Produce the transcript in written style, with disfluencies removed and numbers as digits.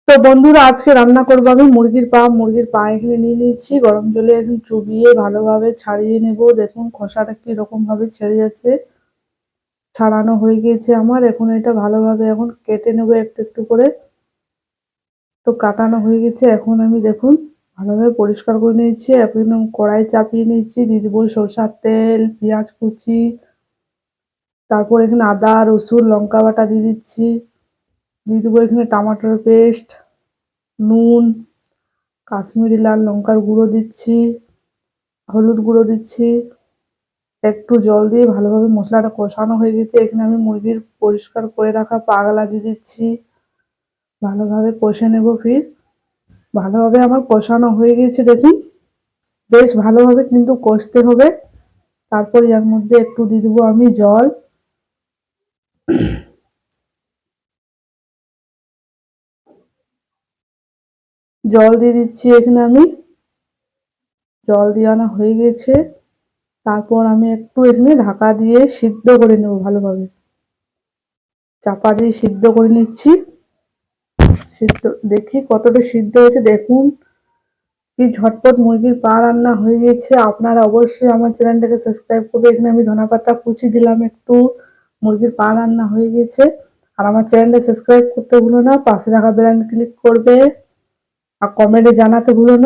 তো বন্ধুরা, আজকে রান্না করবো আমি মুরগির পা এখানে নিয়ে নিয়েছি। গরম জলে এখন চুবিয়ে ভালোভাবে ছাড়িয়ে নেব। দেখুন খোসাটা কি রকম ভাবে ছেড়ে যাচ্ছে। ছাড়ানো হয়ে গিয়েছে আমার। এখন এটা ভালোভাবে এখন কেটে নেব একটু একটু করে। তো কাটানো হয়ে গেছে। এখন আমি দেখুন ভালোভাবে পরিষ্কার করে নিয়েছি। এখন কড়াই চাপিয়ে নিয়েছি, দিয়ে দেবো সরষার তেল, পেঁয়াজ কুচি, তারপর এখানে আদা রসুন লঙ্কা বাটা দিয়ে দিচ্ছি। দিয়ে দেবো এখানে টমেটোর পেস্ট, নুন, কাশ্মীরি লাল লঙ্কার গুঁড়ো দিচ্ছি, হলুদ গুঁড়ো দিচ্ছি। একটু জল দিয়ে ভালোভাবে মশলাটা কষানো হয়ে গেছে। এখানে আমি মুরগির পরিষ্কার করে রাখা পাগলা দিয়ে দিচ্ছি। ভালোভাবে কষে নেব। ফির ভালোভাবে আমার কষানো হয়ে গেছে দেখুন। বেশ ভালোভাবে কিন্তু কষতে হবে। তারপর এর মধ্যে একটু দিয়ে দেবো আমি জল। জল দিয়ে দিচ্ছি এখানে আমি। জল দিয়ে আনা হয়ে গেছে। তারপর আমি একটু এখানে ঢাকা দিয়ে সিদ্ধ করে নেব ভালোভাবে। চাপা দিয়ে সিদ্ধ করে নিচ্ছি। সিদ্ধ দেখি কতটা সিদ্ধ হয়েছে দেখুন। কি ঝটপট মুরগির পা রান্না হয়ে গেছে। আপনারা অবশ্যই আমার চ্যানেলটাকে সাবস্ক্রাইব করবে। এখানে আমি ধনেপাতা কুচি দিলাম একটু। মুরগির পা রান্না হয়ে গেছে। আর আমার চ্যানেলটা সাবস্ক্রাইব করতে ভুলো না, পাশে রাখা বেল আইকন ক্লিক করবে আর কমেন্টে জানাতে ভুলো না।